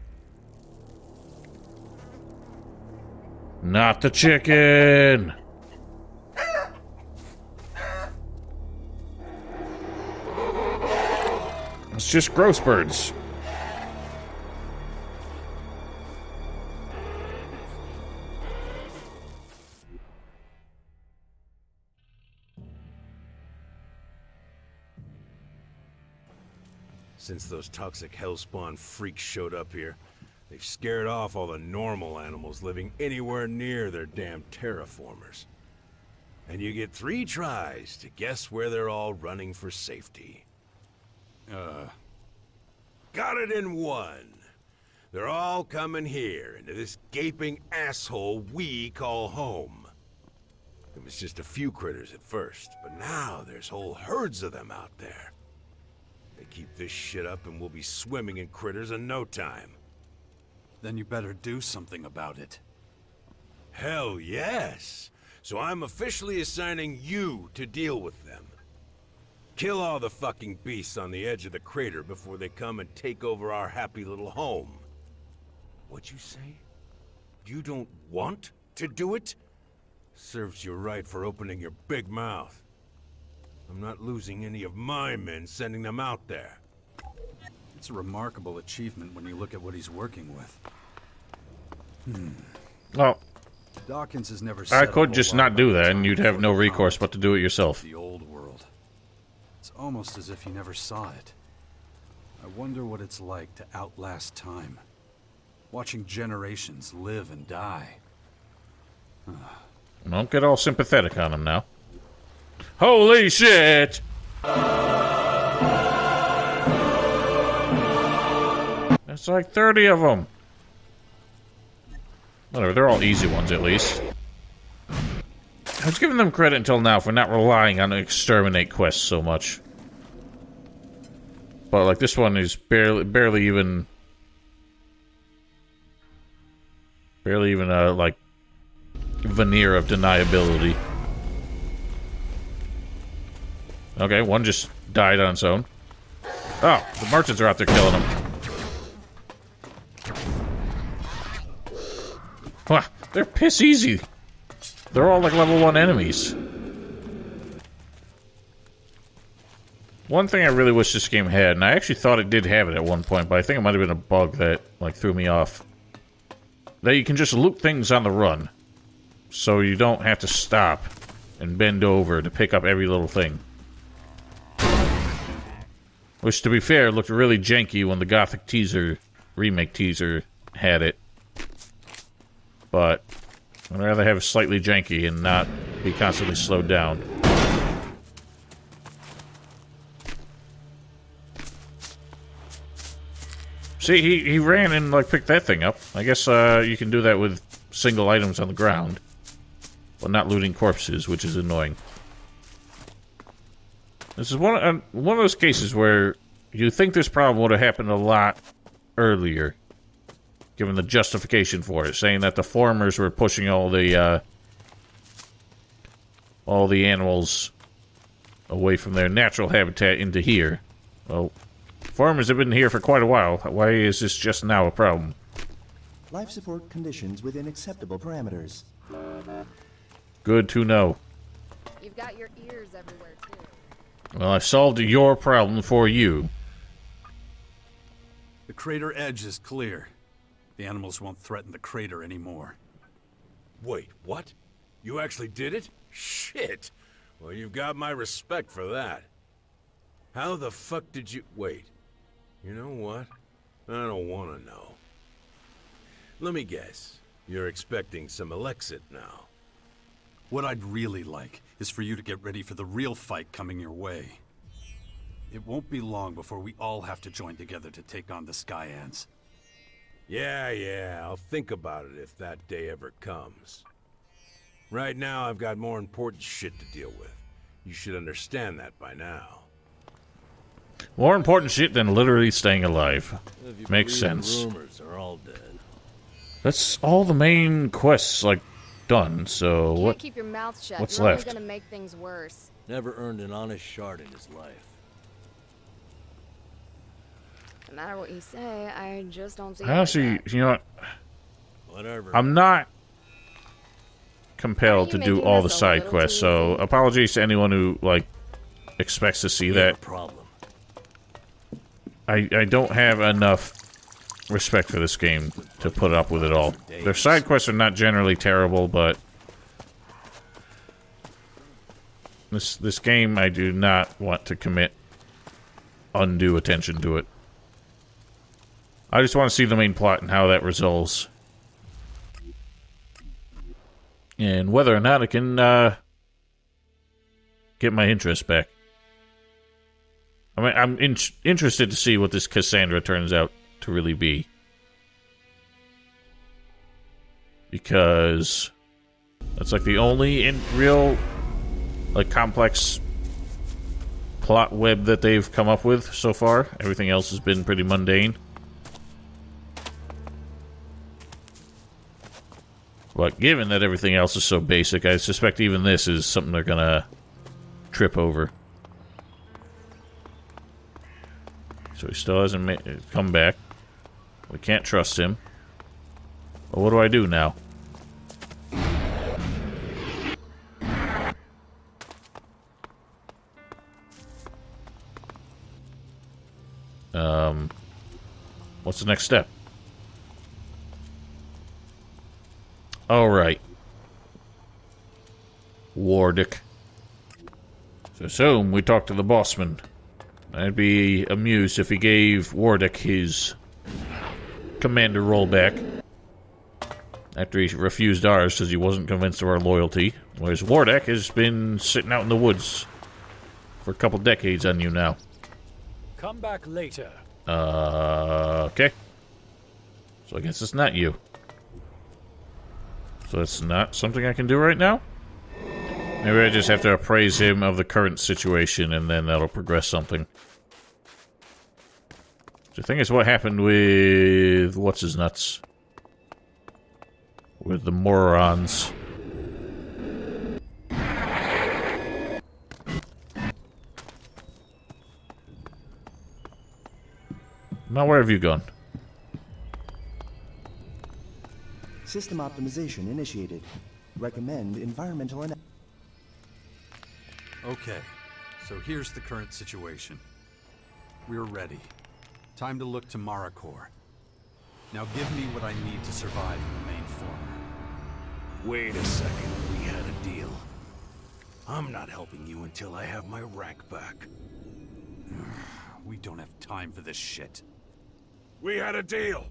Not the chicken! It's just gross birds. Since those toxic hellspawn freaks showed up here, they've scared off all the normal animals living anywhere near their damn terraformers. And you get 3 tries to guess where they're all running for safety. Got it in 1. They're all coming here, into this gaping asshole we call home. It was just a few critters at first, but now there's whole herds of them out there. They keep this shit up and we'll be swimming in critters in no time. Then you better do something about it. Hell yes! So I'm officially assigning you to deal with them. Kill all the fucking beasts on the edge of the crater before they come and take over our happy little home. What'd you say? You don't want to do it? Serves you right for opening your big mouth. I'm not losing any of my men sending them out there. It's a remarkable achievement when you look at what he's working with. Well, Dawkins has never I said a could whole just lot not about do the that, time and you'd have before no the recourse conflict but to do it yourself. with the old world. It's almost as if he never saw it. I wonder what it's like to outlast time. Watching generations live and die. Don't get all sympathetic on him now. Holy shit! That's like 30 of them. Whatever, they're all easy ones at least. I was giving them credit until now for not relying on exterminate quests so much. But like this one is barely even a like veneer of deniability. Okay, one just died on its own. Oh, the merchants are out there killing them. Wow, they're piss easy. They're all like level 1 enemies. One thing I really wish this game had, and I actually thought it did have it at one point, but I think it might have been a bug that like threw me off. That you can just loot things on the run. So you don't have to stop and bend over to pick up every little thing. Which, to be fair, looked really janky when the Gothic teaser, remake teaser, had it. But I'd rather have it slightly janky and not be constantly slowed down. See, he ran and like picked that thing up. I guess you can do that with single items on the ground. But not looting corpses, which is annoying. This is one of those cases where you think this problem would have happened a lot earlier, given the justification for it, saying that the farmers were pushing all the animals away from their natural habitat into here. Well, farmers have been here for quite a while. Why is this just now a problem? Life support conditions within acceptable parameters. Good to know. You've got your ears everywhere, too. Well, I solved your problem for you. The crater edge is clear. The animals won't threaten the crater anymore. Wait, what? You actually did it? Shit! Well, you've got my respect for that. How the fuck did you... Wait. You know what? I don't want to know. Let me guess. You're expecting some Elexit now. What I'd really like is for you to get ready for the real fight coming your way. It won't be long before we all have to join together to take on the Sky Ants. Yeah, I'll think about it if that day ever comes. Right now, I've got more important shit to deal with. You should understand that by now. More important shit than literally staying alive. Makes sense. Rumors are all dead. That's all the main quests, like, done, so You what? can't keep your mouth shut. what's You're left? only gonna make things worse. Never earned an honest shard in his life. No matter what you say, I just don't see it. Honestly, like that. you know what? Whatever. I'm not compelled Are to you do making all the this a side little quests, too so easy? apologies to anyone who, like, expects to see We have that. a problem. I don't have enough respect for this game to put up with it all. Their side quests are not generally terrible, but this game I do not want to commit undue attention to it. I just want to see the main plot and how that resolves. And whether or not it can get my interest back. I mean, I'm interested to see what this Cassandra turns out to really be. because that's like the only real like complex plot web that they've come up with so far. Everything else has been pretty mundane. But given that everything else is so basic, I suspect even this is something they're gonna trip over. So he still hasn't come back. We can't trust him. But what do I do now? What's the next step? All right. Wardick. So assume we talk to the bossman. I'd be amused if he gave Wardick his commander rollback after he refused ours because he wasn't convinced of our loyalty. Whereas Wardick has been sitting out in the woods for a couple decades on you now. Come back later. Okay. So I guess it's not you. So it's not something I can do right now? Maybe I just have to appraise him of the current situation, and then that'll progress something. The thing is, what happened with... what's-his-nuts? With the morons. Now, where have you gone? System optimization initiated. Recommend environmental analysis. Okay, so here's the current situation. We're ready. Time to look to Maricore. Now give me what I need to survive in the main former. Wait a second, we had a deal. I'm not helping you until I have my rank back. We don't have time for this shit. We had a deal!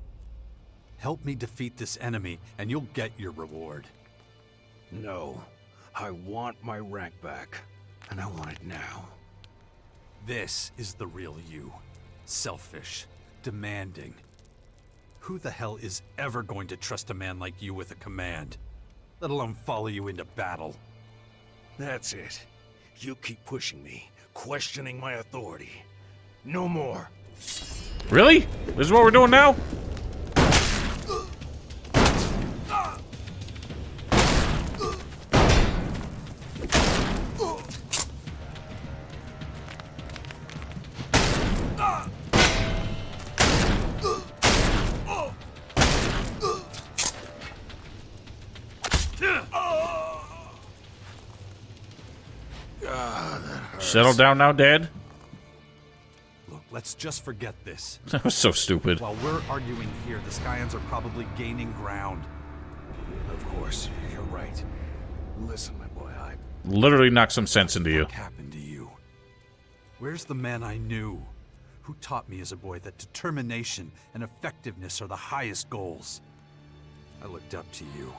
Help me defeat this enemy, and you'll get your reward. No. I want my rank back. And I want it now. This is the real you. Selfish. Demanding. Who the hell is ever going to trust a man like you with a command? Let alone follow you into battle. That's it. You keep pushing me, questioning my authority. No more. Really? This is what we're doing now? Settle down now, Dad. Look, let's just forget this. That was so stupid. While we're arguing here, the Skyans are probably gaining ground. Of course, you're right. Listen, my boy, I... Literally knocked some sense into you. What happened to you? Where's the man I knew? Who taught me as a boy that determination and effectiveness are the highest goals? I looked up to you.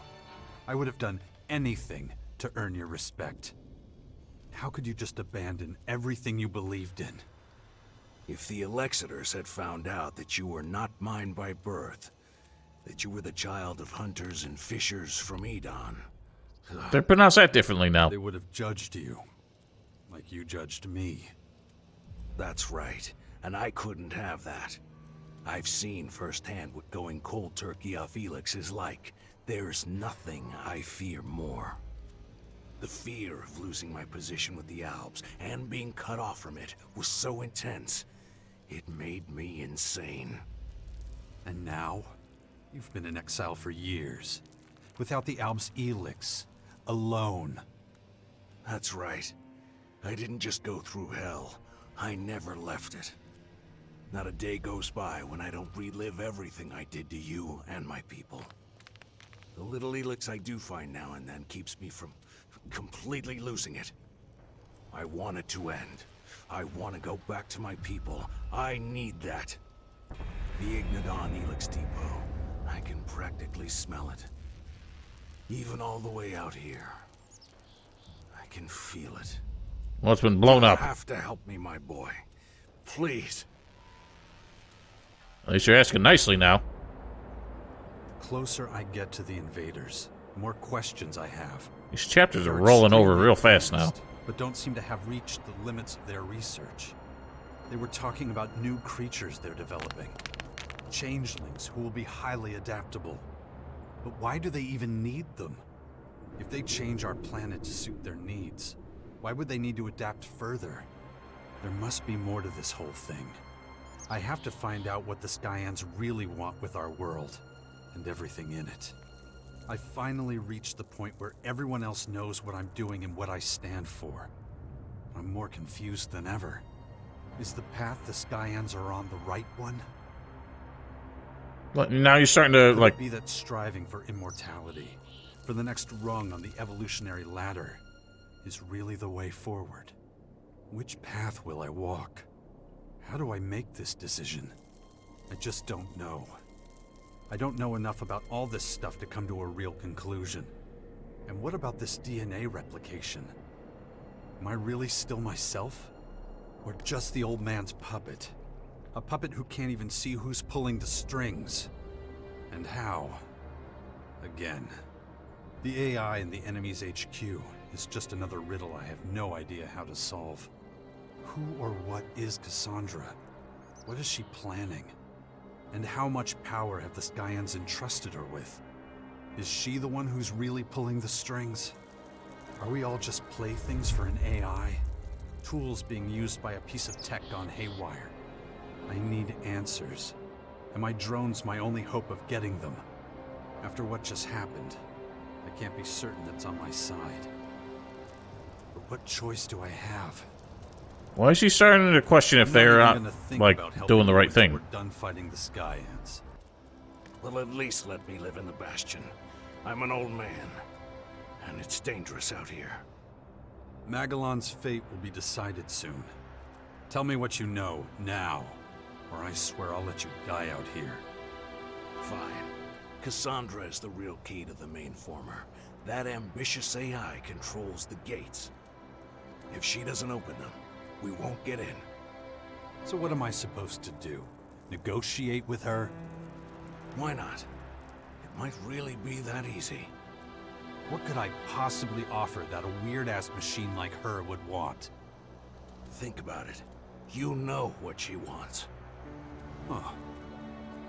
I would have done anything to earn your respect. How could you just abandon everything you believed in? If the Elexiters had found out that you were not mine by birth, that you were the child of hunters and fishers from Edon... They pronounce that differently now. They would have judged you. Like you judged me. That's right. And I couldn't have that. I've seen firsthand what going cold turkey off ELEX is like. There's nothing I fear more. The fear of losing my position with the Alps and being cut off from it was so intense, it made me insane. And now, you've been in exile for years, without the Alps ELEX, alone. That's right. I didn't just go through hell, I never left it. Not a day goes by when I don't relive everything I did to you and my people. The little ELEX I do find now and then keeps me from completely losing it. I want it to end. I want to go back to my people. I need that. The Ignadon ELEX depot. I can practically smell it. Even all the way out here. I can feel it. Well, it's been blown up. You have to help me, my boy. Please. At least you're asking nicely now. closer I get to the invaders, the more questions I have. These chapters are They're rolling over extremely real fast now. advanced, but don't seem to have reached the limits of their research. They were talking about new creatures they're developing. Changelings who will be highly adaptable. But why do they even need them? If they change our planet to suit their needs, why would they need to adapt further? There must be more to this whole thing. I have to find out what the Skyans really want with our world, and everything in it. I finally reached the point where everyone else knows what I'm doing and what I stand for. I'm more confused than ever. Is the path the Skyans are on the right one? But now you're starting to, Could like... it be that striving for immortality, for the next rung on the evolutionary ladder, is really the way forward? Which path will I walk? How do I make this decision? I just don't know. I don't know enough about all this stuff to come to a real conclusion. And what about this DNA replication? Am I really still myself? Or just the old man's puppet? A puppet who can't even see who's pulling the strings. And how? Again. The AI in the enemy's HQ is just another riddle I have no idea how to solve. Who or what is Cassandra? What is she planning? And how much power have the Skyans entrusted her with? Is she the one who's really pulling the strings? Are we all just playthings for an AI? Tools being used by a piece of tech gone haywire? I need answers. And my drone's my only hope of getting them. After what just happened, I can't be certain it's on my side. But what choice do I have? Why is he starting to question if they're like doing the right thing? We're done fighting the Skyans. Well, at least let me live in the Bastion. I'm an old man, and it's dangerous out here. Magalan's fate will be decided soon. Tell me what you know, now, or I swear I'll let you die out here. Fine. Cassandra is the real key to the main former. That ambitious AI controls the gates. If she doesn't open them, we won't get in. So what am I supposed to do? Negotiate with her? Why not? It might really be that easy. What could I possibly offer that a weird-ass machine like her would want? Think about it. You know what she wants. Huh.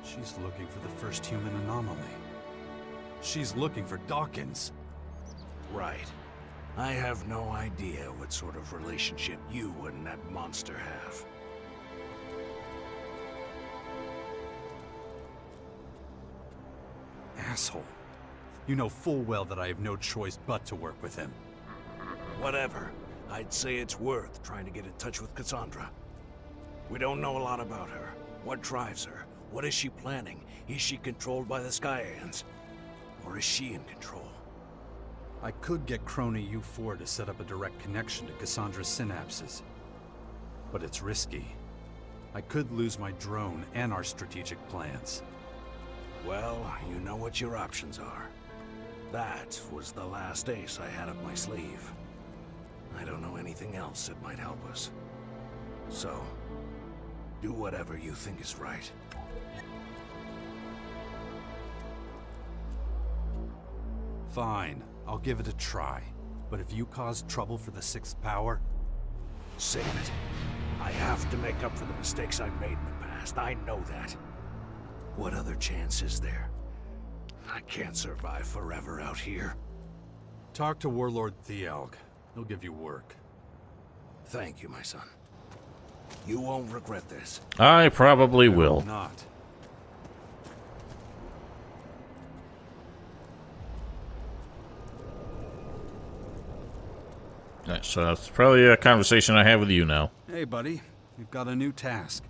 She's looking for the first human anomaly. She's looking for Dawkins. Right. I have no idea what sort of relationship you and that monster have. Asshole. You know full well that I have no choice but to work with him. Whatever. I'd say it's worth trying to get in touch with Cassandra. We don't know a lot about her. What drives her? What is she planning? Is she controlled by the Skyans? Or is she in control? I could get Crony U4 to set up a direct connection to Cassandra's synapses. But it's risky. I could lose my drone and our strategic plans. Well, you know what your options are. That was the last ace I had up my sleeve. I don't know anything else that might help us. So, do whatever you think is right. Fine, I'll give it a try. But if you cause trouble for the Sixth Power... Save it. I have to make up for the mistakes I've made in the past. I know that. What other chance is there? I can't survive forever out here. Talk to Warlord Thialg. He'll give you work. Thank you, my son. You won't regret this. I probably will. Not. So that's probably a conversation I have with you now. Hey, buddy. We've got a new task.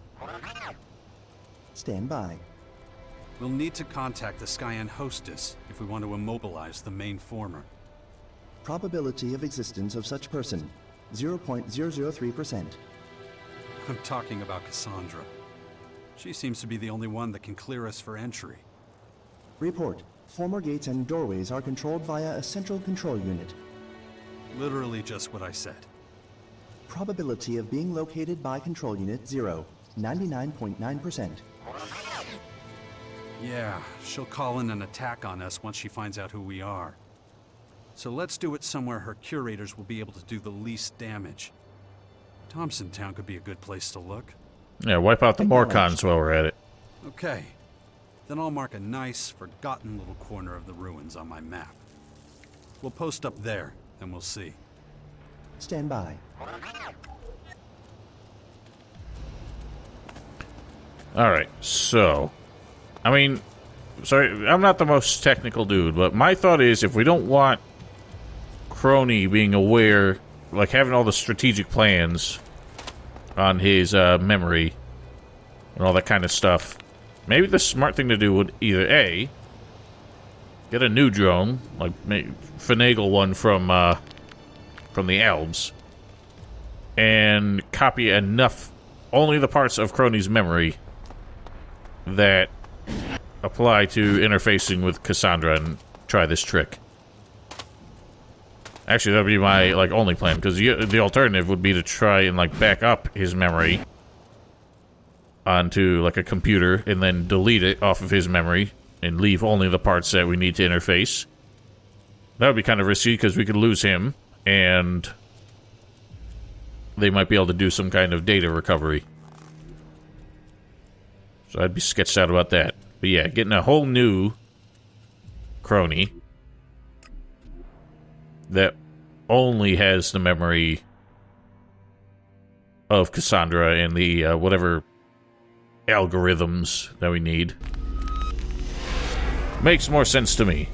Stand by. We'll need to contact the Skyan hostess if we want to immobilize the main former. Probability of existence of such person, 0.003%. I'm talking about Cassandra. She seems to be the only one that can clear us for entry. Report. Former gates and doorways are controlled via a central control unit. Literally just what I said. Probability of being located by control unit 0, 99.9%. Yeah, she'll call in an attack on us once she finds out who we are. So let's do it somewhere her curators will be able to do the least damage. Thompson Town could be a good place to look. Yeah, wipe out the Morcons while we're at it. Okay. Then I'll mark a nice, forgotten little corner of the ruins on my map. We'll post up there, and we'll see. Stand by. Alright, so... I mean, sorry, I'm not the most technical dude, but my thought is if we don't want Crony being aware, like having all the strategic plans on his memory and all that kind of stuff, maybe the smart thing to do would either A, get a new drone, like finagle one from the Alps, and copy enough, only the parts of Crony's memory that apply to interfacing with Cassandra and try this trick. Actually, that would be my, like, only plan, because the alternative would be to try and, like, back up his memory onto, like, a computer and then delete it off of his memory and leave only the parts that we need to interface. That would be kind of risky, because we could lose him, and they might be able to do some kind of data recovery. So I'd be sketched out about that. But yeah, getting a whole new Crony that only has the memory of Cassandra and the whatever algorithms that we need makes more sense to me.